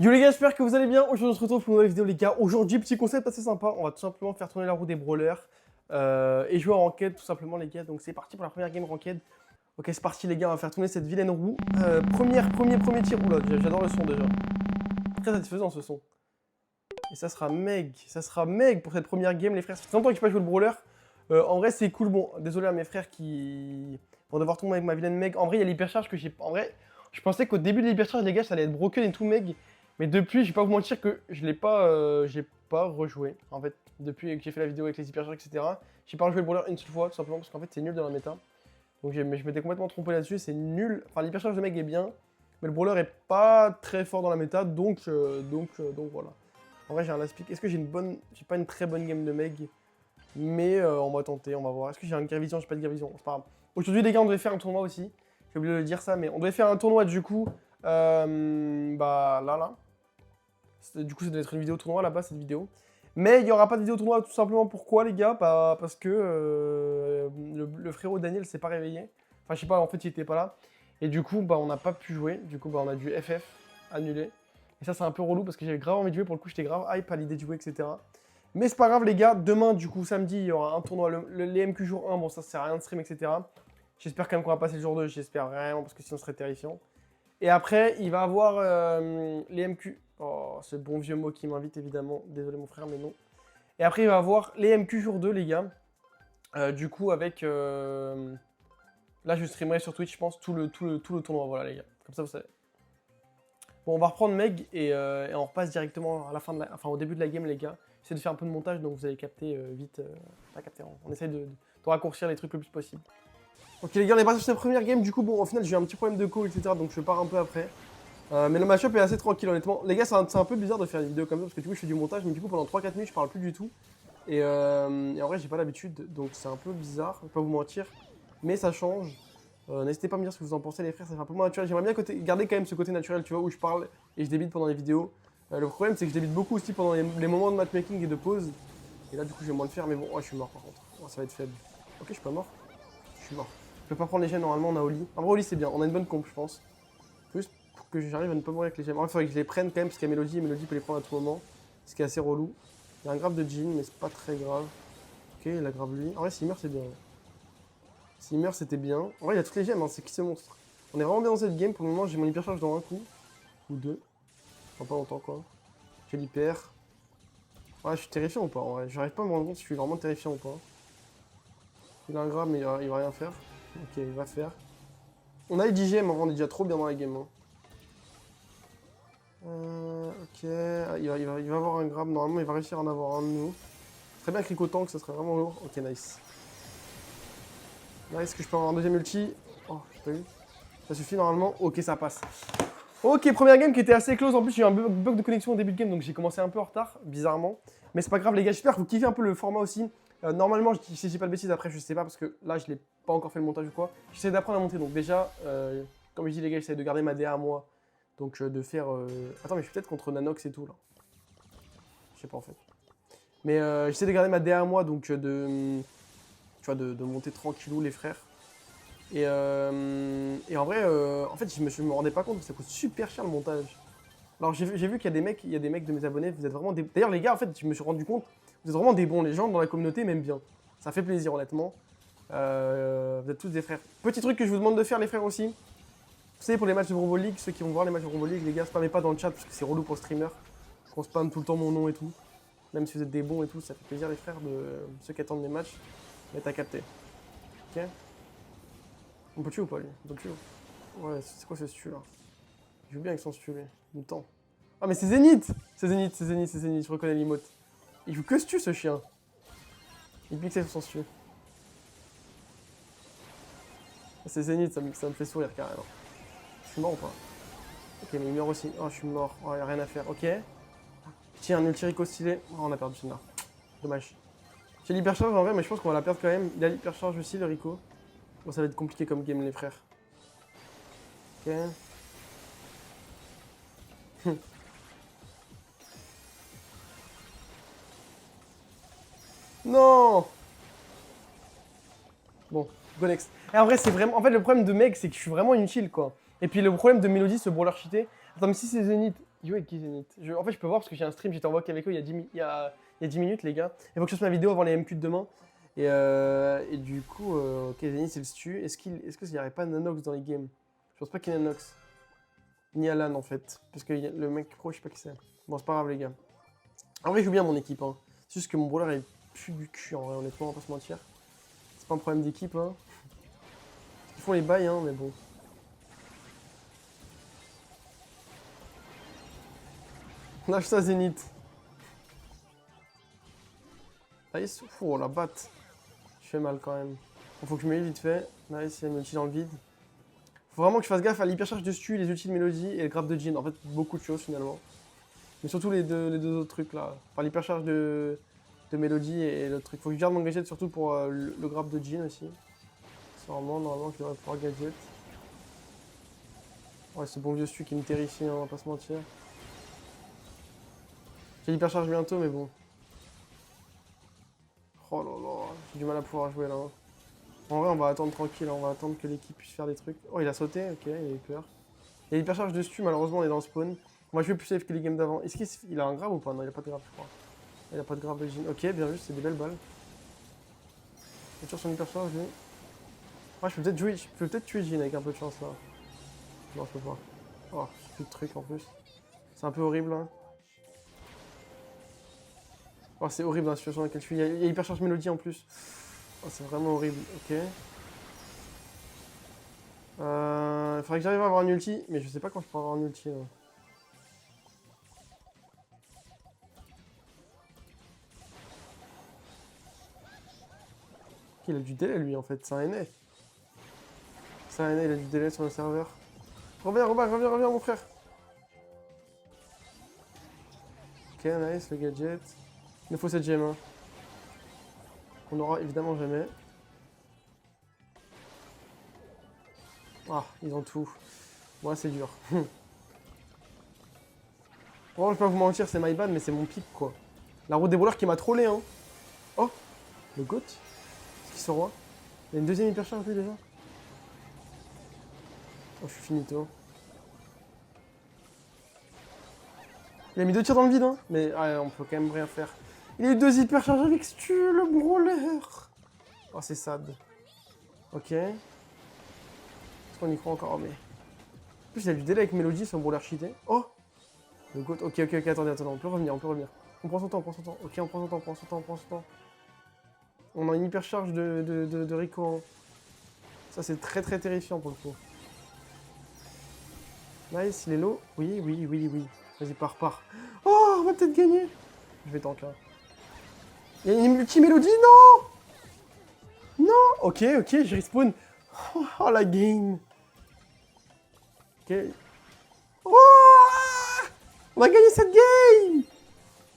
Yo les gars, j'espère que vous allez bien. Aujourd'hui on se retrouve pour une nouvelle vidéo les gars. Aujourd'hui petit concept assez sympa, on va tout simplement faire tourner la roue des brawlers et jouer en ranked tout simplement les gars. Donc c'est parti pour la première game ranked. Ok c'est parti les gars, on va faire tourner cette vilaine roue. Premier tir, oula j'adore le son déjà. Très satisfaisant ce son. Et ça sera Meg pour cette première game les frères. Ça fait longtemps que j'ai pas joué le brawler. En vrai c'est cool, bon désolé à mes frères qui vont devoir tomber avec ma vilaine Meg. En vrai il y a l'hypercharge que j'ai... En vrai je pensais qu'au début de l'hypercharge les gars ça allait être broken et tout Meg. Mais depuis, je vais pas vous mentir que je l'ai pas rejoué. En fait, depuis que j'ai fait la vidéo avec les hypercharges, etc., j'ai pas rejoué le brawler une seule fois, tout simplement parce qu'en fait, c'est nul dans la méta. Donc je m'étais complètement trompé là-dessus, c'est nul. Enfin, l'hypercharge de Meg est bien, mais le brawler est pas très fort dans la méta, donc voilà. En vrai, j'ai un aspic. Est-ce que j'ai une bonne... J'ai pas une très bonne game de Meg, mais on va tenter, on va voir. Est-ce que j'ai un Gravision? J'ai pas de Gravision, c'est pas grave. Aujourd'hui, les gars, on devait faire un tournoi aussi. J'ai oublié de le dire ça, mais on devait faire un tournoi du coup. Bah là. Du coup, ça doit être une vidéo tournoi là-bas, cette vidéo. Mais il n'y aura pas de vidéo tournoi, tout simplement. Pourquoi, les gars? Bah, parce que le frérot Daniel s'est pas réveillé. Enfin, je sais pas, en fait, il était pas là. Et du coup, bah, on n'a pas pu jouer. Du coup, bah, on a dû FF, annuler. Et ça, c'est un peu relou parce que j'avais grave envie de jouer. Pour le coup, j'étais grave hype à l'idée de jouer, etc. Mais c'est pas grave, les gars. Demain, du coup, samedi, il y aura un tournoi. Les MQ jour 1, bon, ça sert à rien de stream, etc. J'espère quand même qu'on va passer le jour 2. J'espère vraiment parce que sinon, ce serait terrifiant. Et après, il va avoir les MQ. Oh, ce bon vieux mot qui m'invite, évidemment. Désolé, mon frère, mais non. Et après, il va avoir les MQ jour 2, les gars. Du coup, avec... Là, je streamerai sur Twitch, je pense, tout le tournoi. Voilà, les gars. Comme ça, vous savez. Bon, on va reprendre Meg et on repasse directement à la fin de la... Enfin, au début de la game, les gars. J'essaie de faire un peu de montage, donc vous allez capter vite... Pas capter, on essaye de raccourcir les trucs le plus possible. Ok les gars, on est parti sur cette première game, du coup bon au final j'ai eu un petit problème de call etc donc je pars un peu après. Mais le match-up est assez tranquille honnêtement. Les gars c'est un peu bizarre de faire une vidéo comme ça parce que du coup je fais du montage mais du coup pendant 3-4 minutes je parle plus du tout. Et en vrai j'ai pas l'habitude donc c'est un peu bizarre, je vais pas vous mentir. Mais ça change. N'hésitez pas à me dire ce que vous en pensez les frères, ça fait un peu moins naturel. J'aimerais bien garder quand même ce côté naturel tu vois où je parle et je débite pendant les vidéos. Le problème c'est que je débite beaucoup aussi pendant les moments de matchmaking et de pause. Et là du coup je vais moins le faire mais bon, oh, je suis mort par contre. Oh, ça va être faible. Ok je suis pas mort. Je suis mort. Je peux pas prendre les gemmes, normalement on a Oli. En vrai, Oli c'est bien, on a une bonne comp, je pense. Juste pour que j'arrive à ne pas mourir avec les gemmes. En vrai, il faudrait que je les prenne quand même, parce qu'il y a Mélodie, et Mélodie peut les prendre à tout moment. Ce qui est assez relou. Il y a un grave de Jean, mais c'est pas très grave. Ok, il a grave lui. En vrai, s'il meurt, c'est bien. S'il meurt, c'était bien. En vrai, il y a toutes les gemmes, hein. C'est qui ce monstre? On est vraiment bien dans cette game. Pour le moment, j'ai mon hyper charge dans un coup. Ou deux. Enfin, pas longtemps, quoi. J'ai l'hyper. Ouais, je suis terrifiant ou pas? En vrai, j'arrive pas à me rendre compte si je suis vraiment terrifiant ou pas. Il a un grave, mais il va rien faire. Ok, il va faire. On a les 10 gemmes, on est déjà trop bien dans la game. Hein. Ok, il va avoir un grab, normalement il va réussir à en avoir un de nous. Très bien Crico Tank, ça serait vraiment lourd. Ok, nice. Là, est-ce que je peux avoir un deuxième ulti? Oh, j'ai pas eu. Ça suffit normalement. Ok, ça passe. Ok, première game qui était assez close. En plus, j'ai eu un bug de connexion au début de game, donc j'ai commencé un peu en retard, bizarrement. Mais c'est pas grave, les gars. J'espère que vous kiffez un peu le format aussi. Normalement, si je dis pas de bêtises, après, je sais pas, parce que là, je l'ai pas encore fait le montage ou quoi. J'essaie d'apprendre à monter, donc déjà, comme je dis, les gars, j'essaie de garder ma DA à moi. Donc, de faire. Attends, mais je suis peut-être contre Nanox et tout, là. Je sais pas, en fait. Mais j'essaie de garder ma DA à moi, donc tu vois, de monter tranquillou, les frères. Et en vrai, en fait, je me rendais pas compte que ça coûte super cher le montage. Alors j'ai vu qu'il y a des mecs de mes abonnés, vous êtes vraiment des... D'ailleurs les gars, en fait, je me suis rendu compte, vous êtes vraiment des bons, les gens dans la communauté m'aiment bien. Ça fait plaisir honnêtement. Vous êtes tous des frères. Petit truc que je vous demande de faire les frères aussi. Vous savez pour les matchs de Brawl League, ceux qui vont voir les matchs de Brawl League, les gars, spammez pas dans le chat parce que c'est relou pour le streamer. Qu'on spamme tout le temps mon nom et tout. Même si vous êtes des bons et tout, ça fait plaisir les frères de ceux qui attendent les matchs. Mais t'as capté. Ok. On peut tuer ou pas lui? On peut tuer. Ouais, c'est quoi ce stu là? Il joue bien avec son stu lui. Il me tend. Ah mais c'est Zénith! C'est Zénith, je reconnais l'emote. Il joue que stu ce chien. Il pixel sur son stu. C'est Zénith, ça me fait sourire carrément. Je suis mort ou pas? Ok mais il meurt aussi. Oh je suis mort, oh y'a rien à faire, ok. Tiens un ulti Rico stylé. Oh on a perdu celui-là. Dommage. J'ai l'hypercharge en vrai mais je pense qu'on va la perdre quand même. Il a l'hypercharge aussi le Rico. Bon ça va être compliqué comme game les frères. Ok. Non! Bon, go next. Et en vrai, c'est vraiment. En fait, le problème de Meg, c'est que je suis vraiment inutile, quoi. Et puis le problème de Mélodie, ce brawler cheaté. Attends, mais si c'est Zénith. Il joue avec qui Zenith? En fait, je peux voir parce que j'ai un stream, j'étais en voc avec eux il y a 10 minutes, les gars. Il faut que je fasse ma vidéo avant les MQ de demain. Et du coup, ok, Zenith, c'est le stu. Est-ce qu'il n'y aurait pas Nanox dans les games? Je pense pas qu'il y ait Nanox. Ni Alan, en fait. Parce que le mec pro, je sais pas qui c'est. Bon, c'est pas grave, les gars. En vrai, je joue bien mon équipe. Hein. C'est juste que mon brawler est plus du cul, en vrai, honnêtement, on va pas se mentir. C'est pas un problème d'équipe. Hein. Ils font les bails, hein, mais bon. Lâche ça, Zénith. Nice. Oh, la batte. Je fais mal quand même. Faut que je me mette vite fait. Nice, il y a une ulti dans le vide. Faut vraiment que je fasse gaffe à l'hypercharge de stu, les ultis de Mélodie et le grab de Jhin. En fait, beaucoup de choses finalement. Mais surtout les deux autres trucs là. Enfin, l'hypercharge de Mélodie et l'autre truc. Faut que je garde mon gadget surtout pour le grab de Jhin aussi. Normalement, je devrais pouvoir gadget. Ouais, ce bon vieux stu qui me terrifie, hein, on va pas se mentir. J'ai l'hypercharge bientôt, mais bon. Oh là là, j'ai du mal à pouvoir jouer là. Hein. En vrai, on va attendre tranquille, hein, on va attendre que l'équipe puisse faire des trucs. Oh, il a sauté, ok, il a eu peur. Il y a l'hypercharge de stu, malheureusement, on est dans le spawn. On va jouer plus safe que les games d'avant. Est-ce qu'il a un grab ou pas? Non, il a pas de grab, je crois. Il a pas de grab de Jhin. Ok, bien vu, c'est des belles balles. Il a toujours son hypercharge, lui. Ouais, je peux peut-être tuer Jhin avec un peu de chance là. Non, je peux pas. Oh, j'ai plus de trucs en plus. C'est un peu horrible, hein. Oh, c'est horrible la situation dans laquelle je suis. Il y a hypercharge Mélodie en plus. Oh, c'est vraiment horrible. Ok. Il faudrait que j'arrive à avoir un ulti, mais je sais pas quand je pourrai avoir un ulti. Là. Il a du délai lui en fait, c'est un NA. C'est un NA, il a du délai sur le serveur. Reviens mon frère. Ok, nice, le gadget. Il nous faut cette gemme. Hein. On n'aura évidemment jamais. Ah, ils ont tout. Moi, c'est dur. Bon, je vais pas vous mentir, c'est my bad, mais c'est mon pic, quoi. La route des brawlers qui m'a trollé, hein. Oh, le GOAT. Est-ce qu'il se roi? Il y a une deuxième hypercharge, lui, déjà. Oh, je suis finito. Il a mis 2 tirs dans le vide, hein. Mais on peut quand même rien faire. Il a eu 2 hypercharges avec Stu, le brawler. Oh, c'est sad. Ok. Est-ce qu'on y croit encore? Mais... En plus, il a du délai avec Mélodie, son brawler cheaté. Oh, le GOAT. Ok, attendez. On peut revenir. On prend son temps. Ok, on prend son temps. On a une hypercharge de Rico. Hein. Ça, c'est très terrifiant pour le coup. Nice, il est low. Oui. Vas-y, pars. Oh, on va peut-être gagner. Je vais tank là. Il y a une multi-mélodie, non. Ok, je respawn. Oh, la game. Ok. Oh, on a gagné cette game.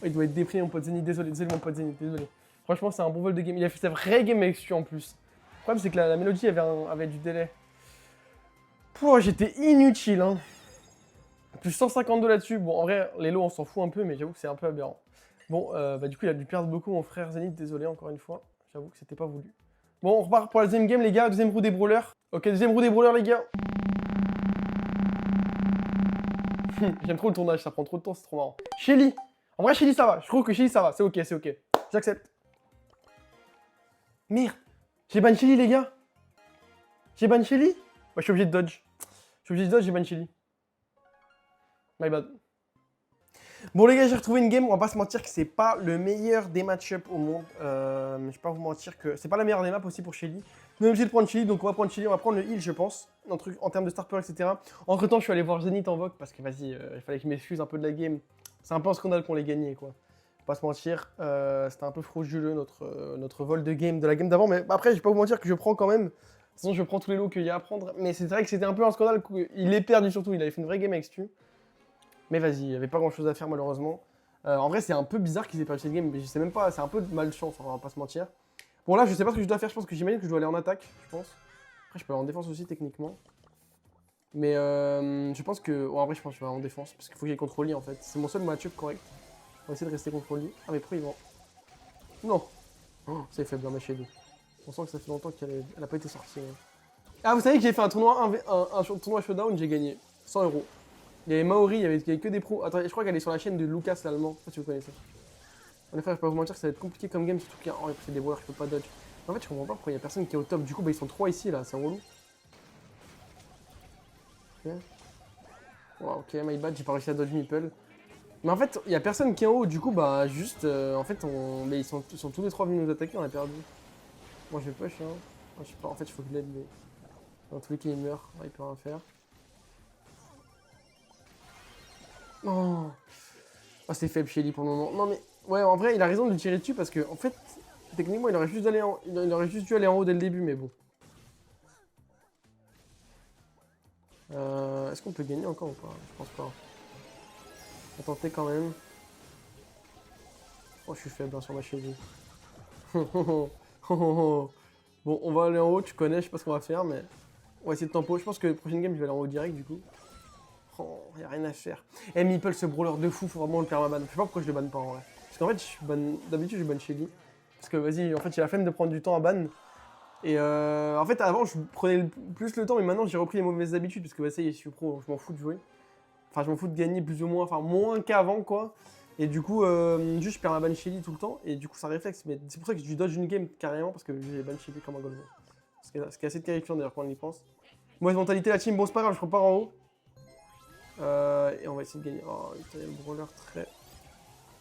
Oh, il doit être déprimé, mon pote Zenith. Désolé, mon pote Zenith, désolé. Franchement, c'est un bon vol de game. Il a fait sa vraie game avec Stu en plus. Le problème, c'est que la mélodie avait du délai. Pouah, j'étais inutile, hein. Plus 152 là-dessus. Bon, en vrai, les lots, on s'en fout un peu, mais j'avoue que c'est un peu aberrant. Bon, du coup, il a dû perdre beaucoup, mon frère Zenith. Désolé, encore une fois. J'avoue que c'était pas voulu. Bon, on repart pour la deuxième game, les gars. Deuxième roue des brawlers. Ok, deuxième roue des brawlers, les gars. J'aime trop le tournage, ça prend trop de temps, c'est trop marrant. Shelly. En vrai, Shelly, ça va. Je trouve que Shelly, ça va. C'est ok. J'accepte. Merde. J'ai ban Shelly, les gars. J'ai ban Shelly. Ouais, je suis obligé de dodge. J'ai ban Shelly. My bad. Bon les gars, j'ai retrouvé une game, on va pas se mentir que c'est pas le meilleur des match-up au monde. Je vais pas vous mentir que c'est pas la meilleure des maps aussi pour Shelly. On est obligé de prendre Shelly, donc on va prendre Shelly, on va prendre le heal je pense, en termes de star power, etc. Entre temps, je suis allé voir Zenith en vogue parce que vas-y, il fallait que je m'excuse un peu de la game. C'est un peu un scandale qu'on l'ait gagné quoi. Faut pas se mentir, c'était un peu frauduleux notre vol de game de la game d'avant, mais après je vais pas vous mentir que je prends quand même. De toute façon, je prends tous les lots qu'il y a à prendre, mais c'est vrai que c'était un peu un scandale, il est perdu surtout, il avait fait une vraie game avec Stu. Mais vas-y, il n'y avait pas grand chose à faire malheureusement. En vrai, c'est un peu bizarre qu'ils aient perdu cette game, mais je sais même pas, c'est un peu de malchance, on va pas se mentir. Bon, là, je sais pas ce que je dois faire, je pense que j'imagine que je dois aller en attaque, je pense. Après, je peux aller en défense aussi, techniquement. Mais je pense que. Oh, en vrai, je pense que je vais aller en défense, parce qu'il faut qu'il y ait contrôle en fait. C'est mon seul match-up correct. On va essayer de rester contrôle. Ah, mais pourquoi ils vont. Non. Oh, c'est faible, ma chérie. On sent que ça fait longtemps qu'elle a pas été sortie. Ah, vous savez que j'ai fait un tournoi, un tournoi showdown, j'ai gagné 100 €. Il y avait Maori, il y avait que des pros. Attends, je crois qu'elle est sur la chaîne de Lucas l'allemand. Je sais pas si vous connaissez. En effet, je peux pas vous mentir que ça va être compliqué comme game, surtout qu'il y a. Oh, c'est des brawlers, je peux pas dodge. En fait, je comprends pas pourquoi il y a personne qui est au top. Du coup, bah, ils sont 3 ici là, c'est relou. Ok. Wow, ok, my bad, j'ai pas réussi à dodge Meeple. Mais en fait, il y a personne qui est en haut, du coup, bah, juste. En fait, mais ils sont tous les 3 venus nous attaquer, on a perdu. Moi, je vais push, hein. Je sais pas, en fait, il faut que je l'aide, mais. Dans tous les cas, il meurt, il peut rien faire. Non. Oh, c'est faible Shelly pour le moment. Non, mais. Ouais, en vrai, il a raison de lui tirer dessus parce que, en fait, techniquement, il aurait juste, il aurait juste dû aller en haut dès le début, mais bon. Est-ce qu'on peut gagner encore ou pas? Je pense pas. On va tenter quand même. Oh, je suis faible hein, sur ma Shelly. Bon, on va aller en haut, tu connais, je sais pas ce qu'on va faire, mais on va essayer de tempo. Je pense que la prochaine game, je vais aller en haut direct du coup. Oh, y a rien à faire. Eh, Meeple, ce brawler de fou, faut vraiment le permaban. Je sais pas pourquoi je le banne pas en vrai. Parce qu'en fait, d'habitude, je banne Shelly. Parce que vas-y, en fait, j'ai la flemme de prendre du temps à ban. Et en fait, avant, je prenais plus le temps, mais maintenant, j'ai repris les mauvaises habitudes. Parce que bah, ça y est, je suis pro, je m'en fous de jouer. Enfin, je m'en fous de gagner plus ou moins, enfin, moins qu'avant, quoi. Et du coup, juste, je perds ma ban Shelly tout le temps. Et du coup, ça réflexe. Mais c'est pour ça que je dodge une game carrément, parce que j'ai ban Shelly comme un golden. Ce qui est assez terrifiant d'ailleurs quand on y pense. Mauvaise mentalité, la team. Bon, c'est pas grave, je repars en haut. Et on va essayer de gagner. Oh, putain, il y a le brawler très.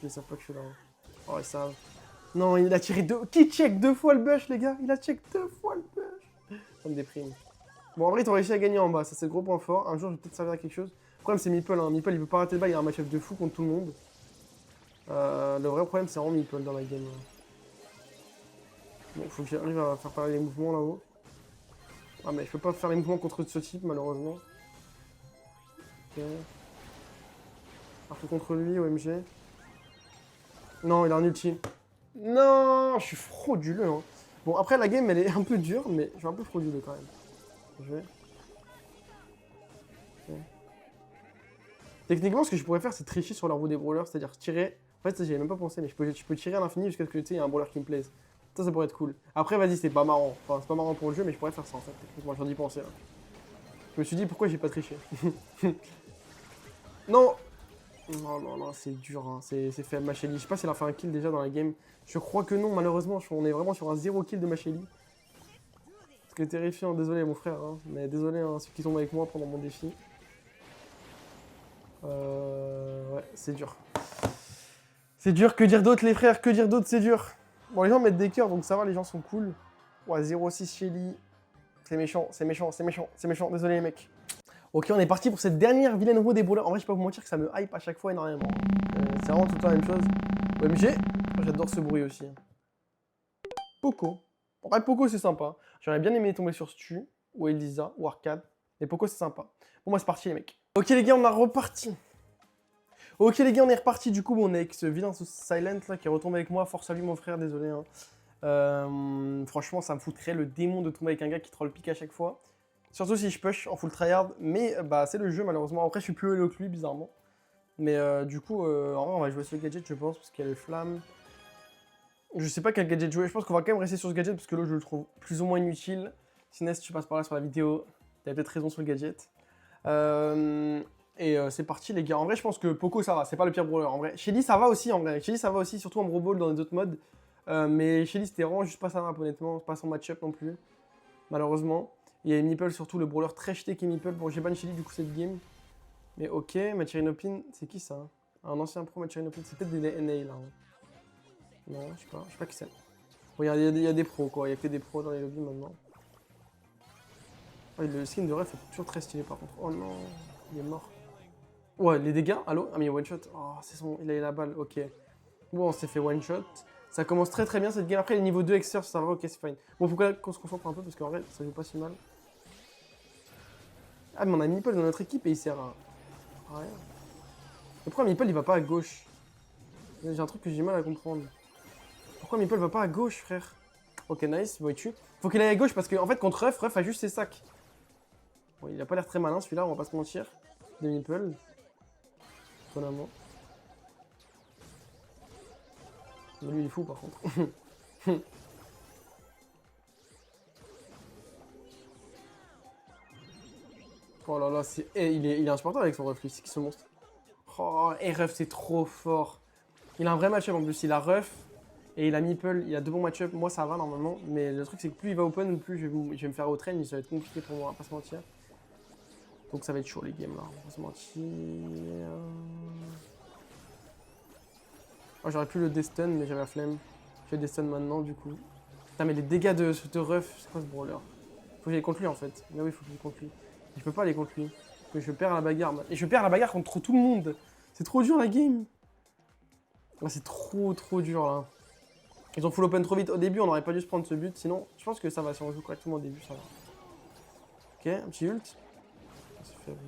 Ils savent pas que je suis là. Hein. Oh, ils savent. Non, il a tiré deux. Qui check 2 fois le bush, les gars? Il a check 2 fois le bush. Ça me déprime. Bon, en vrai, ils ont réussi à gagner en bas. Ça, c'est le gros point fort. Un jour, je vais peut-être servir à quelque chose. Le problème, c'est Meeple. Hein. Meeple, il peut pas arrêter le bas. Il a un match-up de fou contre tout le monde. Le vrai problème, c'est vraiment Meeple dans la game. Bon, faut que j'arrive à faire parler les mouvements là-haut. Ah, mais je peux pas faire les mouvements contre ce type, malheureusement. Ok. Partout contre lui, OMG. Non, il a un ulti. Non, je suis frauduleux. Hein. Bon, après, la game, elle est un peu dure, mais je suis un peu frauduleux quand même. Je vais. Okay. Techniquement, ce que je pourrais faire, c'est tricher sur la roue des brawlers, c'est-à-dire tirer. En fait, j'y avais même pas pensé, mais je peux tirer à l'infini jusqu'à ce que tu sais, il y a un brawler qui me plaise. Ça pourrait être cool. Après, vas-y, c'est pas marrant. Enfin, c'est pas marrant pour le jeu, mais je pourrais faire ça en fait. Techniquement, j'en ai pensé là. Je me suis dit, pourquoi j'ai pas triché? Non! Non, non, non, c'est dur, hein. C'est faible, Machelli. Je sais pas si elle a fait un kill déjà dans la game. Je crois que non, malheureusement. On est vraiment sur un 0 kill de Machelli. Ce qui est terrifiant. Désolé, mon frère. Hein. Mais désolé, hein, ceux qui sont avec moi pendant mon défi. Ouais, c'est dur. C'est dur. Que dire d'autre, les frères? Que dire d'autre? C'est dur. Bon, les gens mettent des cœurs, donc ça va, les gens sont cool. Ouais, 0-6 Shelly. C'est méchant, c'est méchant, c'est méchant, c'est méchant. Désolé, les mecs. Ok, on est parti pour cette dernière vilaine roue des brawlers. En vrai, je peux pas vous mentir que ça me hype à chaque fois énormément. C'est vraiment tout le temps la même chose. OMG, j'adore ce bruit aussi. Poco. En vrai, Poco, c'est sympa. J'aurais bien aimé tomber sur Stu, ou Elisa, ou Arcade. Mais Poco, c'est sympa. Bon, moi, c'est parti, les mecs. Ok, les gars, on a reparti. Ok, les gars, on est reparti. Du coup, on est avec ce vilain Silent là qui est retombé avec moi. Force à lui, mon frère, désolé. Hein. Franchement, ça me foutrait le démon de tomber avec un gars qui troll pique à chaque fois. Surtout si je push en full tryhard. Mais bah, c'est le jeu, malheureusement. Après, je suis plus elo que lui, bizarrement. Mais du coup, en vrai, on va jouer sur le gadget, je pense, parce qu'il y a le flamme. Je sais pas quel gadget jouer. Je pense qu'on va quand même rester sur ce gadget, parce que là, je le trouve plus ou moins inutile. Sinon, si tu passes par là sur la vidéo, t'as peut-être raison sur le gadget. C'est parti, les gars. En vrai, je pense que Poco, ça va. C'est pas le pire brawler. En vrai, Shelly, ça va aussi, en vrai. Shelly, ça va aussi, surtout en Brawl Ball dans les autres modes. Mais Shelly, c'était vraiment juste pas sa map, honnêtement. Pas son match-up non plus, malheureusement. Il y a Meeple, surtout le brawler très cheaté qui est Meeple. Bon, j'ai ban Shelly, du coup, cette game. Mais ok, Machirinopin, c'est qui ça? Un ancien pro Machirinopin, c'est peut-être des NA là. Hein. Non, je sais pas qui c'est. Bon, il y a des pros quoi, il y a que des pros dans les lobbies maintenant. Oh, le skin de ref est toujours très stylé par contre. Oh non, il est mort. Ouais, les dégâts, allô? Ah mais il y a one shot. Oh, c'est son. Il a eu la balle, ok. Bon, on s'est fait one shot. Ça commence très très bien cette game. Après, les niveaux 2 Exer, ça va, ok, c'est fine. Bon, faut qu'on se concentre un peu parce qu'en vrai, ça joue pas si mal. Ah, mais on a Meeple dans notre équipe et il sert à rien. Pourquoi Meeple il va pas à gauche? J'ai un truc que j'ai mal à comprendre. Pourquoi Meeple va pas à gauche, frère? Ok, nice, bon, il tue. Faut qu'il aille à gauche parce qu'en fait, contre Ruff a juste ses sacs. Bon, il a pas l'air très malin celui-là, on va pas se mentir. De Meeple. Étonnamment. Mais lui, il est fou par contre. Oh là là, il est insupportable avec son ref, lui. C'est qui ce monstre? Oh, et ref, c'est trop fort. Il a un vrai match-up en plus. Il a ref et il a meeple. Il a 2 bons match-up. Moi, ça va normalement. Mais le truc, c'est que plus il va open, plus je vais me faire outrain. Ça va être compliqué pour moi, on va pas se mentir. Donc ça va être chaud les games là, on va pas se mentir. Oh, j'aurais pu le destun, mais j'avais la flemme. Je vais le destun maintenant du coup. Putain, mais les dégâts de ref, c'est quoi ce brawler? Faut que j'aille contre lui en fait. Mais oui, faut que j'aille contre lui. Et je peux pas aller contre lui. Parce que je perds la bagarre. Et je perds la bagarre contre tout le monde. C'est trop dur la game. Ah, c'est trop dur là. Ils ont full open trop vite. Au début, on aurait pas dû se prendre ce but. Sinon, je pense que ça va. Si on joue correctement au début, ça va. Ok, un petit ult. C'est faible.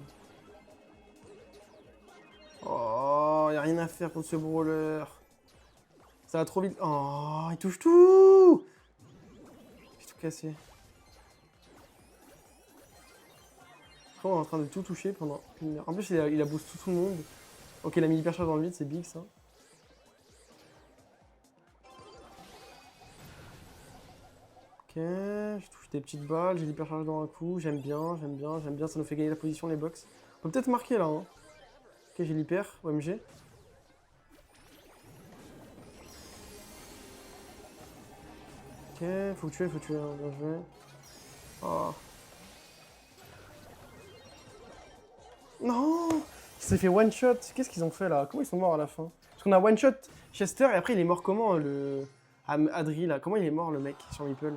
Oh, y a rien à faire contre ce brawler. Ça va trop vite. Oh, il touche tout. J'ai tout cassé. On est en train de tout toucher pendant une heure. En plus, il a boost tout le monde. Ok, il a mis hyper charge dans le vide, c'est big ça. Ok, je touche des petites balles, j'ai l'hyper charge dans un coup. J'aime bien, ça nous fait gagner la position les box. On peut peut-être marquer là. Hein. Ok, j'ai l'hyper, OMG. Ok, faut tuer, hein. Bien joué. Oh. Non! Il s'est fait one shot. Qu'est-ce qu'ils ont fait là? Comment ils sont morts à la fin? Parce qu'on a one shot Chester et après il est mort comment le. Adri là? Comment il est mort le mec sur Meeple?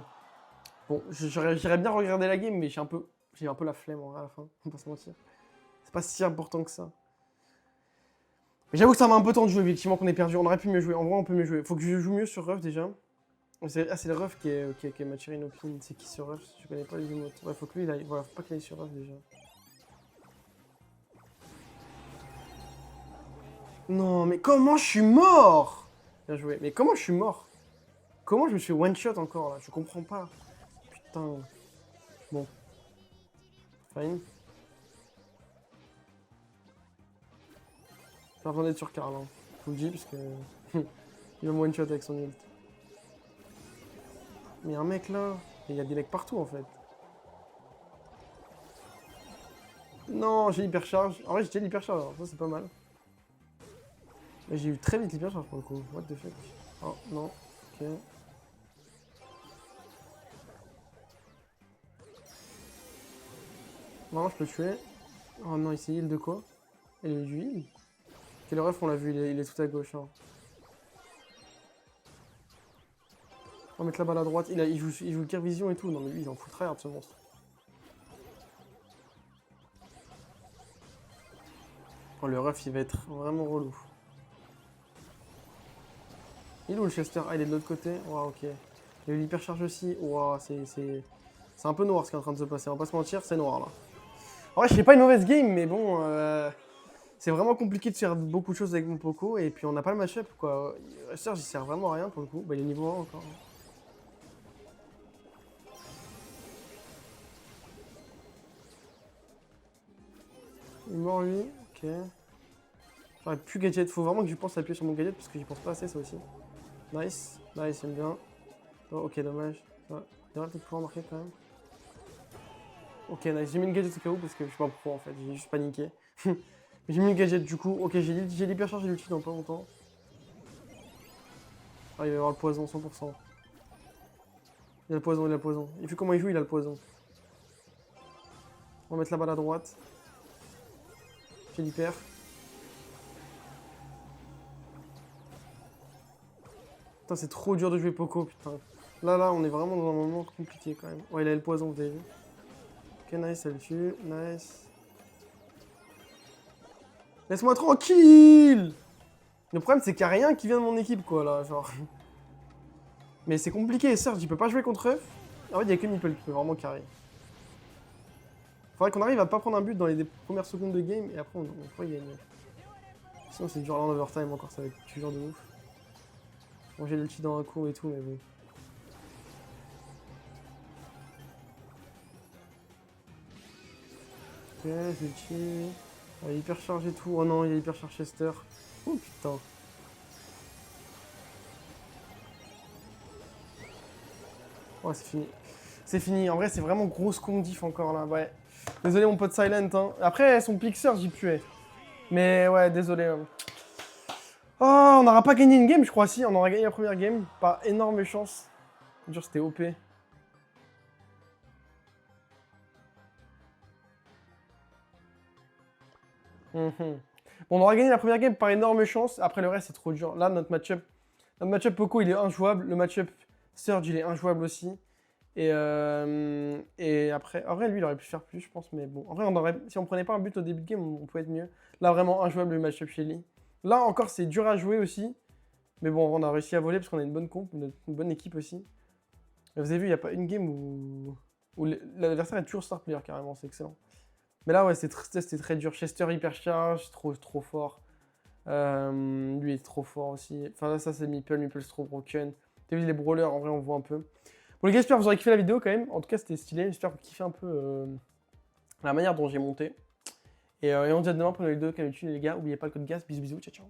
Bon, j'irais bien regarder la game, mais j'ai un peu la flemme à la fin, on va pas se mentir. C'est pas si important que ça. Mais j'avoue que ça m'a un peu tendu effectivement qu'on ait perdu. On aurait pu mieux jouer. En vrai, on peut mieux jouer. Faut que je joue mieux sur Ruff déjà. C'est le Ruff qui est m'a tiré une opinion. C'est qui sur Ruff? Je connais pas les emotes. Ouais, faut que lui il aille. Voilà, faut pas qu'il aille sur Ruff déjà. Non, mais comment je suis mort? Bien joué. Mais comment je suis mort? Comment je me suis one shot encore là? Je comprends pas. Putain. Bon. Fine. J'ai besoin d'être sur Karl. Hein. Je vous le dis parce que. Il va me one shot avec son ult. Mais il y a un mec là. Il y a des mecs partout en fait. Non, j'ai l'hypercharge. En vrai, j'ai l'hypercharge, ça c'est pas mal. Mais j'ai eu très vite l'hypercharge pour le coup. What the fuck? Oh non, ok. Non, je peux tuer. Oh non, il s'est heal de quoi? Il a eu du heal? Quel ref, on l'a vu, il est tout à gauche. Hein. On va mettre la balle à droite. Il joue Gear Vision et tout. Non, mais lui, il en fout tryhard ce monstre. Oh, le ref, il va être vraiment relou. Il est où le Chester? Ah, il est de l'autre côté. Wow, ok. Il y a eu l'hypercharge aussi. Wow, c'est un peu noir ce qui est en train de se passer. On va pas se mentir, c'est noir là. En vrai, je fais pas une mauvaise game, mais bon. C'est vraiment compliqué de faire beaucoup de choses avec mon Poco. Et puis, on n'a pas le match-up quoi. Chester, j'y sert vraiment à rien pour le coup. Bah, il est niveau 1 encore. Il est mort lui. Ok. J'aurais pu gadget. Faut vraiment que je pense à appuyer sur mon gadget parce que j'y pense pas assez ça aussi. Nice. Nice, j'aime bien. Oh, ok, dommage. Ouais. Il devrait peut-être pouvoir marquer quand même. Ok, nice. J'ai mis une gadget au cas où parce que je suis pas pro en fait. J'ai juste paniqué. J'ai mis une gadget du coup. Ok, j'ai l'hypercharge et l'ulti dans pas longtemps. Ah, il va y avoir le poison 100%. Il a le poison, il a le poison. Et puis comment il joue, il a le poison. On va mettre la balle à droite. J'ai l'hyper. Putain, c'est trop dur de jouer Poco, putain. Là, on est vraiment dans un moment compliqué quand même. Ouais, il a le poison, vous avez vu. Ok, nice, elle tue. Nice. Laisse-moi tranquille! Le problème, c'est qu'il n'y a rien qui vient de mon équipe, quoi, là, genre. Mais c'est compliqué, Serge, il peut pas jouer contre eux. En fait, il n'y a que Meeple qui peut vraiment carry. Faudrait qu'on arrive à pas prendre un but dans les premières secondes de game et après on pourrait gagner. Sinon, c'est dur là en overtime encore, ça va être toujours de ouf. Bon, j'ai l'ulti dans un coup et tout, mais bon. Ok, j'ai l'ulti. Ah, il est hyper chargé et tout. Oh non, il est hyper chargé Chester. Oh putain. Oh, c'est fini. C'est fini. En vrai, c'est vraiment grosse con diff encore là. Ouais. Désolé mon pote Silent. Hein. Après, son Pixar, j'y puais. Mais ouais, désolé. Hein. Oh, on n'aura pas gagné une game, je crois. Si, on aura gagné la première game. Par énorme chance. Dur, c'était OP. Bon, on aura gagné la première game par énorme chance. Après, le reste, c'est trop dur. Là, notre match-up Poco, il est injouable. Le match-up Surge, il est injouable aussi. Et après, en vrai, lui, il aurait pu faire plus, je pense. Mais bon, en vrai, si on prenait pas un but au début de game, on pouvait être mieux. Là, vraiment injouable le match-up chez lui. Là, encore, c'est dur à jouer aussi. Mais bon, on a réussi à voler parce qu'on a une bonne comp, une bonne équipe aussi. Et vous avez vu, il n'y a pas une game où l'adversaire est toujours star player, carrément. C'est excellent. Mais là, ouais, c'était très dur. Chester hyper charge, trop fort. Lui est trop fort aussi. Enfin, là, ça, c'est Meeple c'est trop broken. T'as vu les brawlers, en vrai, on voit un peu. Bon les gars, j'espère que vous aurez kiffé la vidéo quand même. En tout cas, c'était stylé. J'espère que vous kiffez un peu la manière dont j'ai monté. Et on se dit à demain pour une vidéo comme d'habitude les gars. N'oubliez pas le code GAS. Bisous, ciao, ciao.